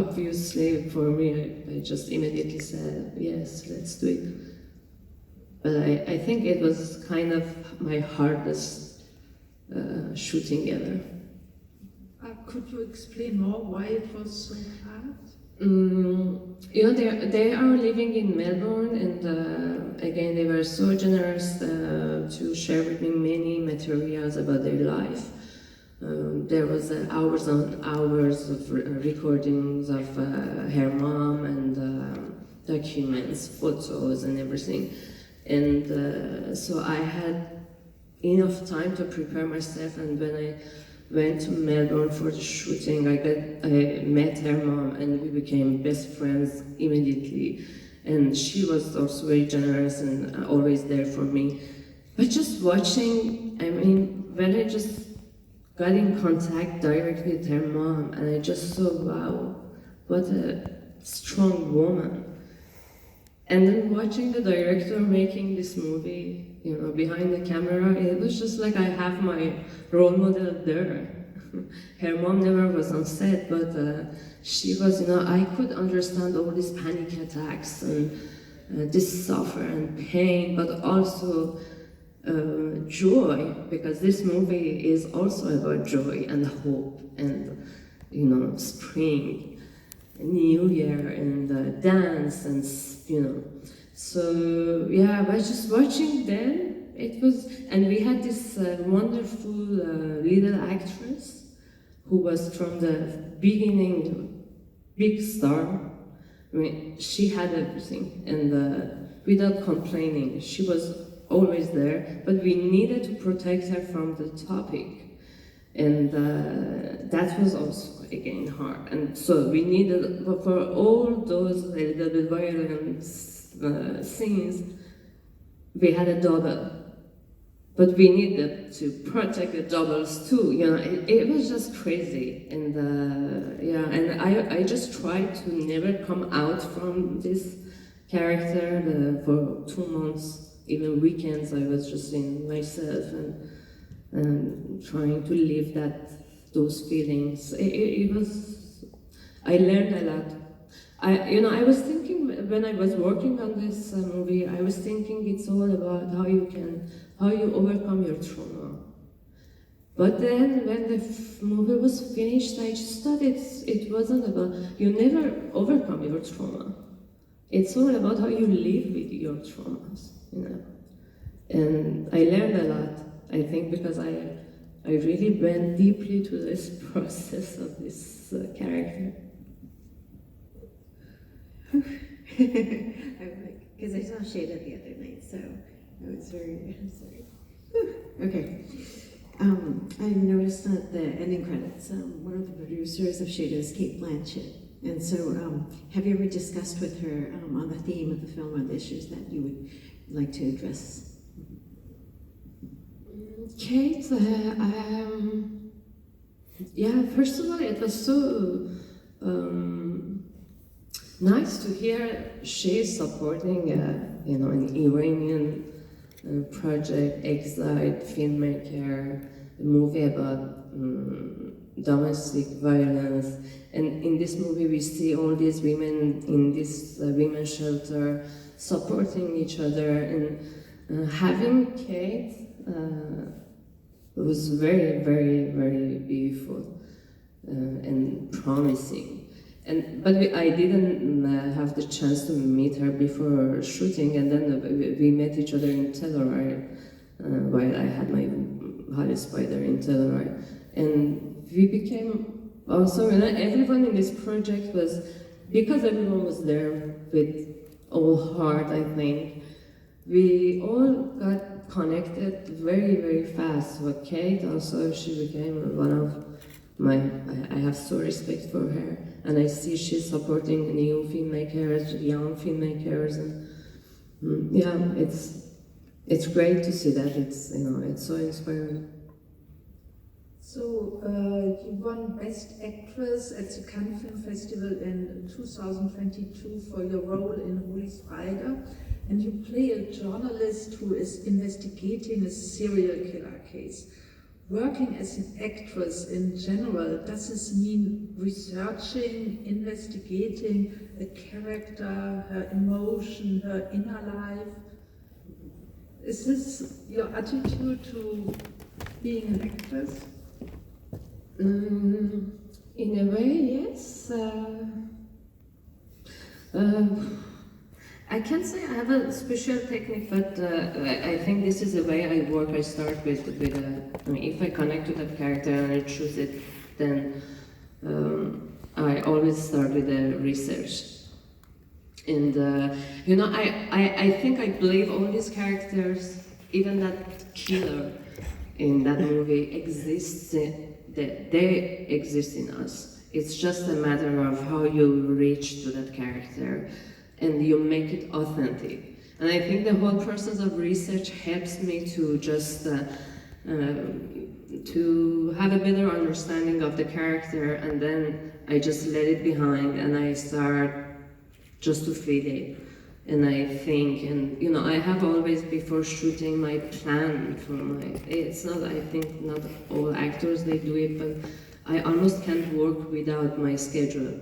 obviously, for me, I just immediately said, yes, let's do it. But I think it was kind of my hardest shooting ever. Could you explain more why it was so hard? They are living in Melbourne, and again, they were so generous to share with me many materials about their life. There was hours on hours of recordings of her mom and documents, photos, and everything. And so I had enough time to prepare myself, and when I went to Melbourne for the shooting, I met her mom, and we became best friends immediately. And she was also very generous and always there for me. But just watching, I mean, when I just got in contact directly with her mom, and I just saw, wow, what a strong woman. And then watching the director making this movie, behind the camera, it was just like I have my role model there. Her mom never was on set, but she was, I could understand all these panic attacks and this suffer and pain, but also joy, because this movie is also about joy and hope and, spring, New Year, and dance, and so yeah, by just watching them, it was, and we had this wonderful little actress who was from the beginning big star. I mean, she had everything, and without complaining, she was always there, but we needed to protect her from the topic. And that was also, again, hard. And so we needed, for all those little bit violent scenes, we had a double. But we needed to protect the doubles too, it was just crazy. And and I just tried to never come out from this character for 2 months, even weekends I was just in myself and trying to live those feelings. It was, I learned a lot. I was thinking when I was working on this movie, I was thinking it's all about how you overcome your trauma. But then when the movie was finished, I just thought it wasn't about, you never overcome your trauma. It's all about how you live with your traumas, And I learned a lot, I think, because I really went deeply to this process of this character. Because I saw Shada the other night, so I was I'm sorry. Okay. I noticed that the ending credits, one of the producers of Shada is Kate Blanchett. And so, have you ever discussed with her on the theme of the film, on the issues that you would like to address? Kate, first of all, it was so nice to hear she's supporting, an Iranian project, exiled filmmaker, a movie about domestic violence. And in this movie, we see all these women in this women's shelter supporting each other, and having Kate was very, very, very beautiful and promising. But I didn't have the chance to meet her before shooting, and then we met each other in Telluride while I had my Holly Spider in Telluride, and we became also. Everyone in this project was, because everyone was there with all heart, I think. We all got connected very, very fast. But Kate also, she became one of my, I have so respect for her, and I see she's supporting new filmmakers, young filmmakers, and it's great to see that. It's so inspiring. So you won Best Actress at the Cannes Film Festival in 2022 for your role in Holy Spider, and you play a journalist who is investigating a serial killer case. working as an actress in general, does this mean researching, investigating the character, her emotion, her inner life? Is this your attitude to being an actress? In a way, yes. I can't say I have a special technique, but I think this is the way I work. I start with I mean, if I connect to that character and I choose it, then I always start with the research. And you know, I think I believe all these characters, even that killer in that movie exists, that they exist in us. It's just a matter of how you reach to that character and you make it authentic. And I think the whole process of research helps me to just to have a better understanding of the character, and then I just let it behind and I start just to feel it. And I think, and you know, I have always before shooting my plan for my, it's not, I think not all actors they do it, but I almost can't work without my schedule.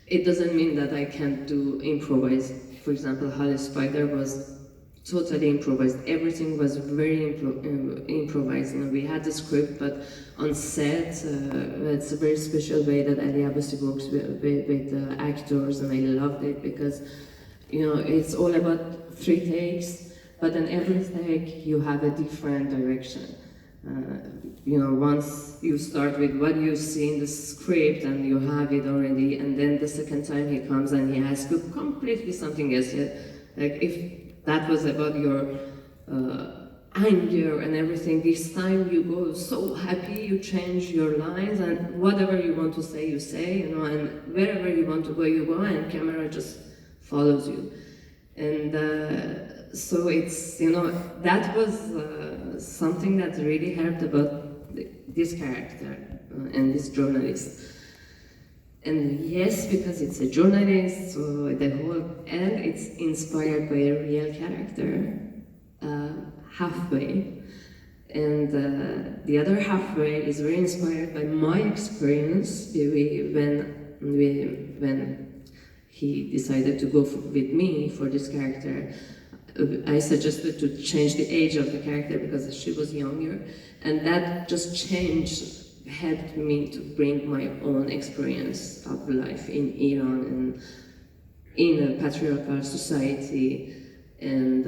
It doesn't mean that I can't do improvise. For example, Holly Spider was totally improvised. Everything was very improvised. You know, we had the script, but on set, it's a very special way that Ali Abbasi works with actors, and I loved it because, you know, it's all about 3 takes, but in every take you have a different direction. You know, once you start with what you see in the script and you have it already, and then the second time he comes and he asks you completely something else. Like if that was about your anger and everything, this time you go so happy, you change your lines, and whatever you want to say, you say, you know, and wherever you want to go, you go, and camera just follows you. And so it's, you know, that was something that really helped about this character and this journalist. And yes, because it's a journalist, so the whole, and it's inspired by a real character, halfway. And the other halfway is very inspired by my experience when he decided to go with me for this character. I suggested to change the age of the character because she was younger, and that just changed helped me to bring my own experience of life in Iran and in a patriarchal society. And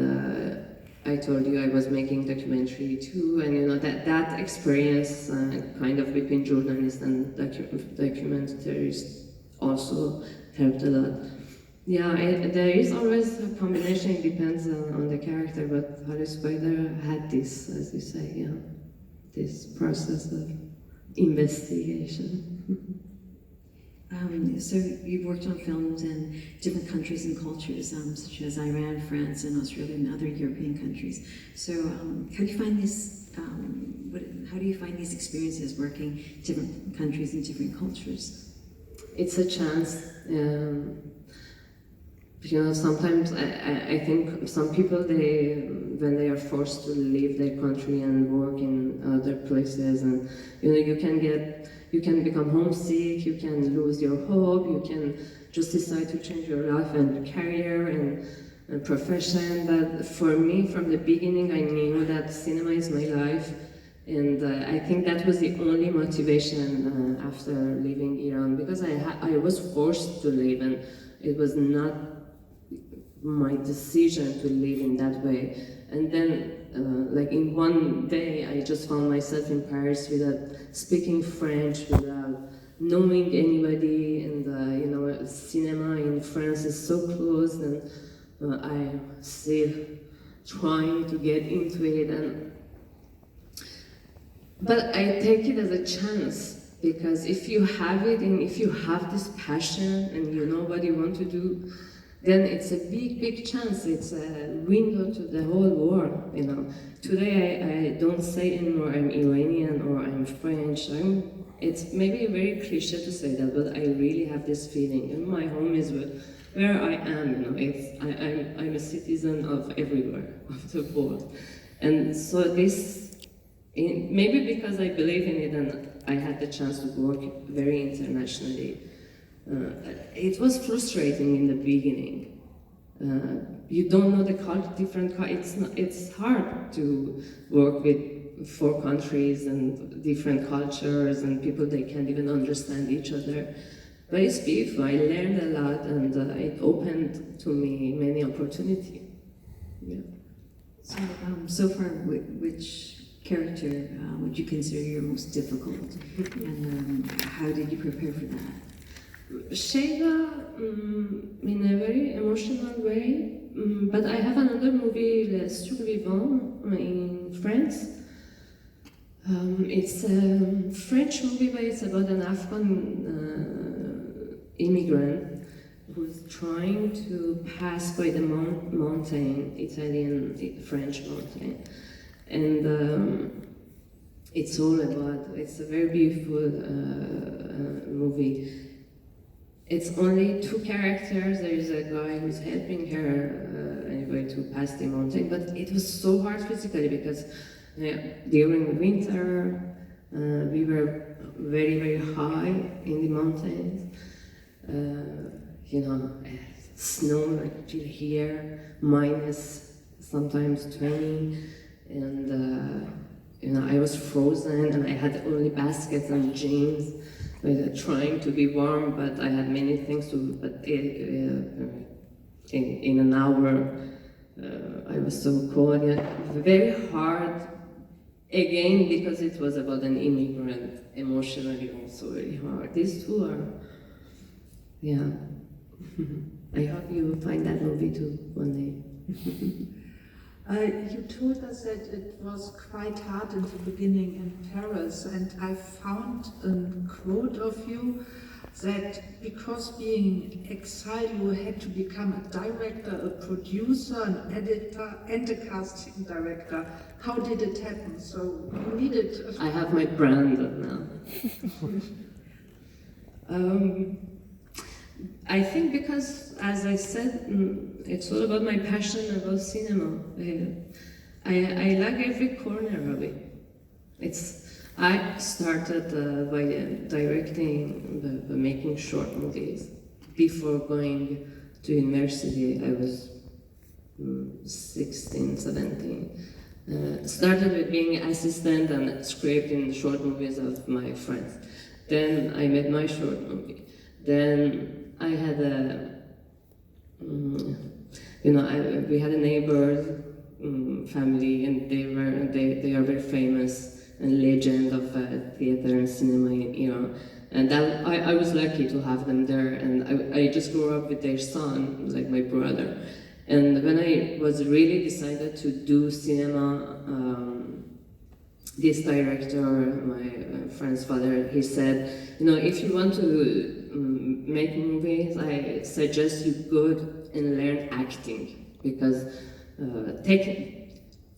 I told you I was making documentary too, and you know that experience kind of between journalists and documentaries also helped a lot. Yeah, there is always a combination, it depends on the character, but Holly Spider had this, as you say, yeah, this process of investigation. So you've worked on films in different countries and cultures, such as Iran, France, and Australia, and other European countries. So how do you find this? How do you find these experiences working in different countries and different cultures? It's a chance. You know, sometimes I think some people, when they are forced to leave their country and work in other places, and you know, you can become homesick, you can lose your hope, you can just decide to change your life and career and profession. But for me, from the beginning, I knew that cinema is my life, and I think that was the only motivation after leaving Iran, because I was forced to leave, and it was not my decision to live in that way. And then, like in one day, I just found myself in Paris without speaking French, without knowing anybody, and you know, cinema in France is so closed, and I'm still trying to get into it. But I take it as a chance, because if you have it, and if you have this passion, and you know what you want to do, then it's a big chance. It's a window to the whole world, you know. Today I don't say anymore I'm Iranian or I'm French. It's maybe very cliche to say that, but I really have this feeling. And my home is where I am, you know. I'm a citizen of everywhere, of the world. And so this maybe because I believe in it and I had the chance to work very internationally, it was frustrating in the beginning. You don't know the different. It's hard to work with 4 countries and different cultures and people they can't even understand each other. But it's beautiful. I learned a lot, and it opened to me many opportunities. Yeah. So, so far, which character would you consider your most difficult, and how did you prepare for that? Shayla, in a very emotional way, but I have another movie, Les Survivants, in France. It's a French movie, but it's about an Afghan immigrant who's trying to pass by the mountain, Italian-French mountain. And it's a very beautiful movie. It's only 2 characters. There is a guy who's helping her anyway to pass the mountain, but it was so hard physically because during winter we were very, very high in the mountains. Snow like till here, minus sometimes 20, and I was frozen, and I had only baskets and jeans. Trying to be warm, but I had many things to do. But in an hour, I was so cold. Very hard, again, because it was about an immigrant, emotionally also very hard. These 2 are, yeah. I hope you will find that movie too one day. You told us that it was quite hard in the beginning in Paris, and I found a quote of you that because being exiled, you had to become a director, a producer, an editor, and a casting director. How did it happen? So you needed... I have my brand now. I think because, as I said, it's all about my passion about cinema. I like every corner of it. I started by directing, by making short movies. Before going to university, I was 16, 17. Started with being assistant and scripting short movies of my friends. Then I made my short movie. Then I had we had a neighbor family, and they are very famous and legend of theater and cinema in Iran. And I was lucky to have them there, and I just grew up with their son, like my brother. And when I was really decided to do cinema, this director, my friend's father, he said, if you want to make movies, I suggest you go and learn acting, because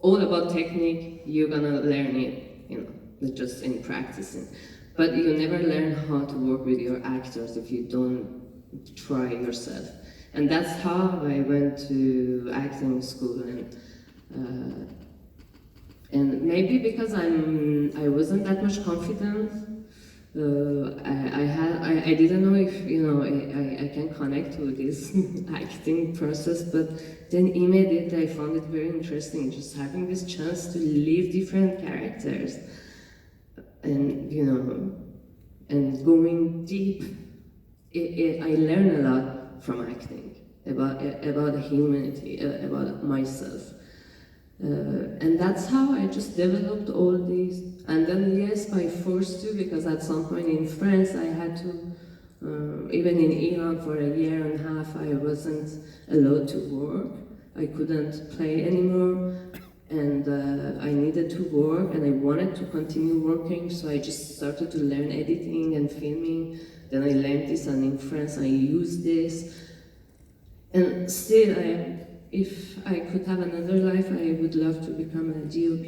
all about technique, you're gonna learn it, just in practicing. But you never learn how to work with your actors if you don't try yourself. And that's how I went to acting school, and maybe because I wasn't that much confident, I didn't know if I can connect with this acting process, but then immediately I found it very interesting, just having this chance to live different characters, and and going deep. I learned a lot from acting about humanity, about myself. And that's how I just developed all these. And then, yes, by force too, because at some point in France I had to, even in Iran for a year and a half, I wasn't allowed to work. I couldn't play anymore, and I needed to work, and I wanted to continue working, so I just started to learn editing and filming. Then I learned this, and in France I used this. And still, if I could have another life, I would love to become a DOP,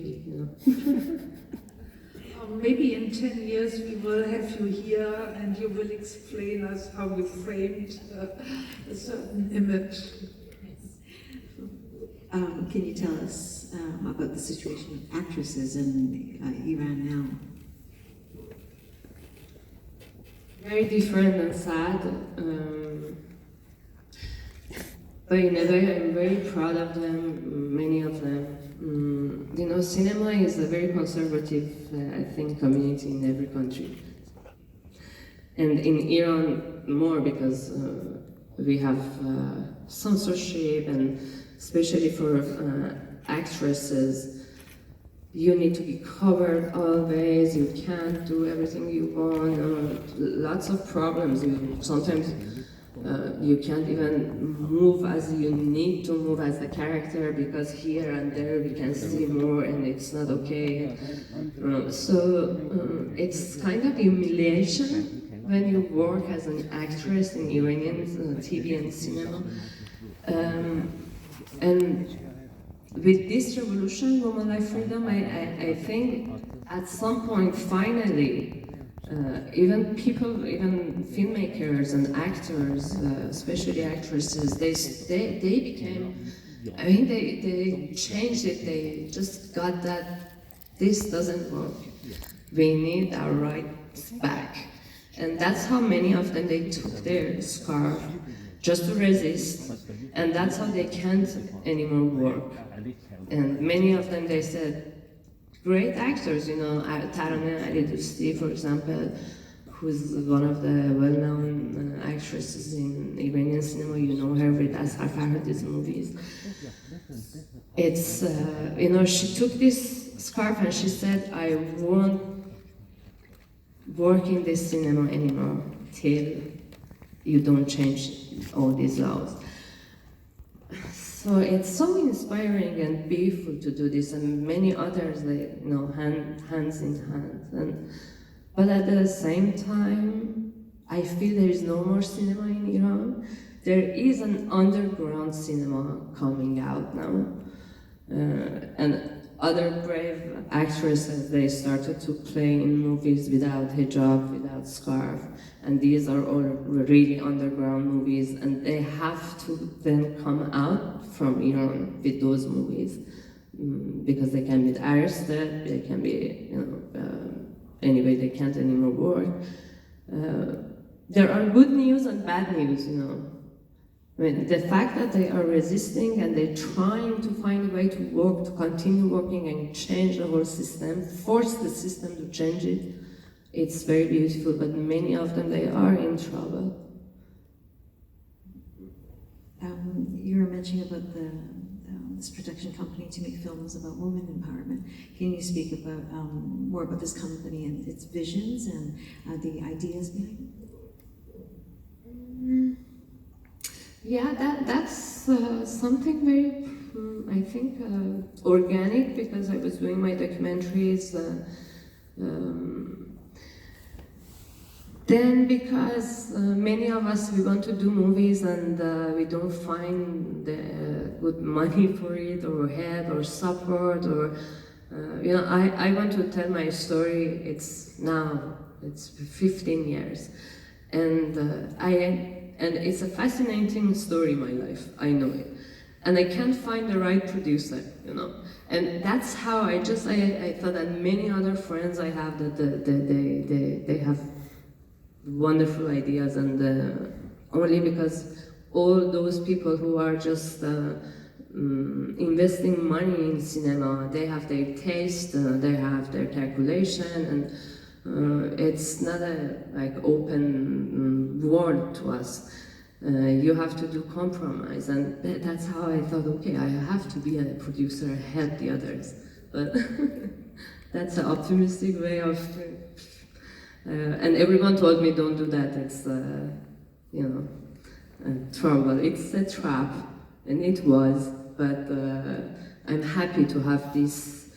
Maybe in 10 years we will have you here and you will explain us how you framed a certain image. Can you tell us about the situation of actresses in Iran now? Very different and sad. But in a way, I'm very proud of them, many of them. You know, cinema is a very conservative, I think, community in every country. And in Iran, more because we have censorship, and especially for actresses, you need to be covered always, you can't do everything you want, lots of problems. Sometimes you can't even move as you need to move as the character, because here and there we can see more and it's not okay. It's kind of humiliation when you work as an actress in Iranian TV and cinema. And with this revolution, Women Life Freedom, I think at some point, finally, even people, even filmmakers and actors, especially actresses, they became, I mean, they changed it, they just got that this doesn't work. We need our rights back. And that's how many of them, they took their scarf just to resist, and that's how they can't anymore work. And many of them, they said, great actors, you know, Taraneh Ali Dosti, for example, who's one of the well-known actresses in Iranian cinema. You know her with Asghar Farhadi's movies. It's, you know, she took this scarf and she said, I won't work in this cinema anymore till you don't change all these laws. So it's so inspiring and beautiful to do this, and many others, they, you know, hands in hand. But at the same time, I feel there is no more cinema in Iran. There is an underground cinema coming out now, and other brave actresses, they started to play in movies without hijab, without scarf, and these are all really underground movies, and they have to then come out from Iran with those movies, because they can be arrested, they can be, you know, anyway, they can't anymore work. There are good news and bad news, you know. I mean, the fact that they are resisting and they're trying to find a way to work, to continue working and change the whole system, force the system to change it, it's very beautiful, but many of them, they are in trouble. You were mentioning about this production company to make films about women empowerment. Can you speak about more about this company and its visions and the ideas behind it? Yeah, that's something very, I think, organic, because I was doing my documentaries. Then because many of us, we want to do movies and we don't find the good money for it, or help, or support, or, you know, I want to tell my story. It's 15 years. And it's a fascinating story, my life, I know it. And I can't find the right producer, you know. And that's how I thought that many other friends I have, that they have wonderful ideas, and only because all those people who are just investing money in cinema, they have their taste, they have their calculation, and it's not a like open world to us. You have to do compromise, and that's how I thought, okay, I have to be a producer, help the others. But that's an optimistic way of, and everyone told me, don't do that, it's, you know, trouble, it's a trap, and it was, but I'm happy to have this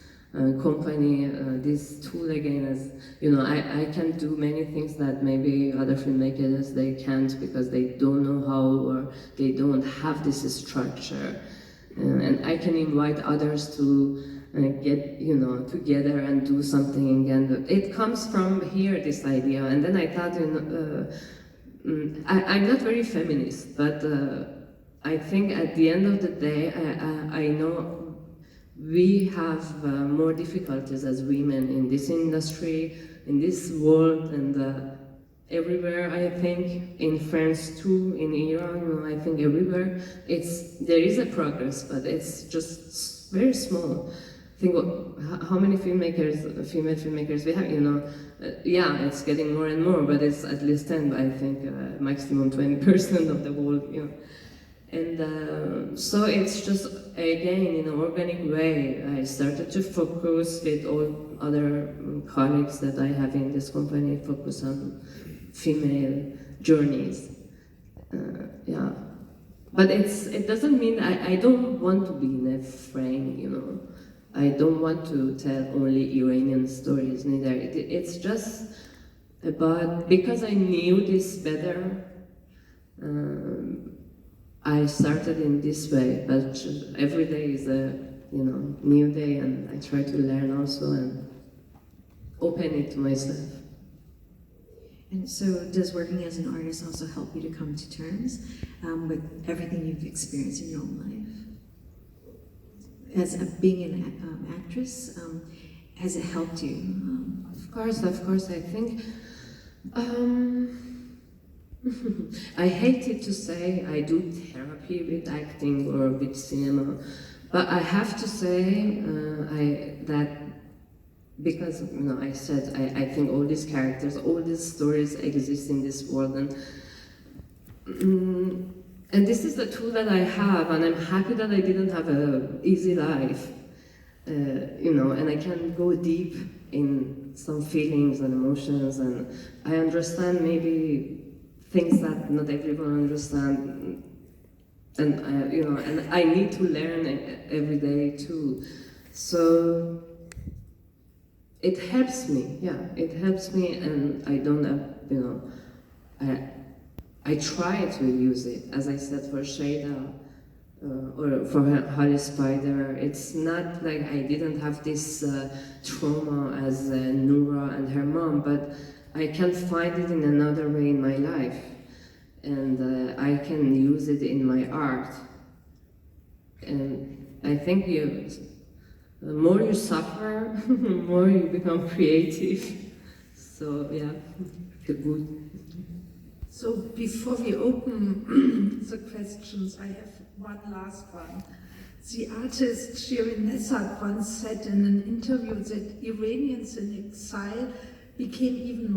company, this tool again, as, you know, I can do many things that maybe other filmmakers, they can't, because they don't know how, or they don't have this structure. And I can invite others to get, you know, together and do something, and it comes from here, this idea. And then I thought, you know, I'm not very feminist, but I think at the end of the day, I know we have more difficulties as women in this industry, in this world, and everywhere. I think in France too, in Iran, you know, I think everywhere there is a progress, but it's just very small. Think how many female filmmakers we have, you know. Yeah, it's getting more and more, but it's at least 10, I think, maximum 20% of the world, you know. And so it's just, again, in an organic way, I started to focus with all other colleagues that I have in this company, focus on female journeys. Yeah. But it doesn't mean I don't want to be in a frame, you know. I don't want to tell only Iranian stories, neither. It's just about, because I knew this better, I started in this way, but every day is a, you know, new day, and I try to learn also and open it to myself. And so does working as an artist also help you to come to terms with everything you've experienced in your own life? As being an actress, has it helped you? Of course, I think, I hated to say I do therapy with acting or with cinema, but I have to say that because, you know, I said I think all these characters, all these stories exist in this world, and this is the tool that I have, and I'm happy that I didn't have an easy life, you know, and I can go deep in some feelings and emotions, and I understand maybe things that not everyone understands, and you know, and I need to learn every day too. So it helps me, yeah, it helps me, and I don't have, you know, I try to use it, as I said, for Shada or for Holly Spider. It's not like I didn't have this trauma as Noura and her mom, but I can find it in another way in my life, and I can use it in my art. And I think the more you suffer, the more you become creative. So yeah, the good. So before we open the questions, I have one last one. The artist Shirin Nesat once said in an interview that Iranians in exile became even more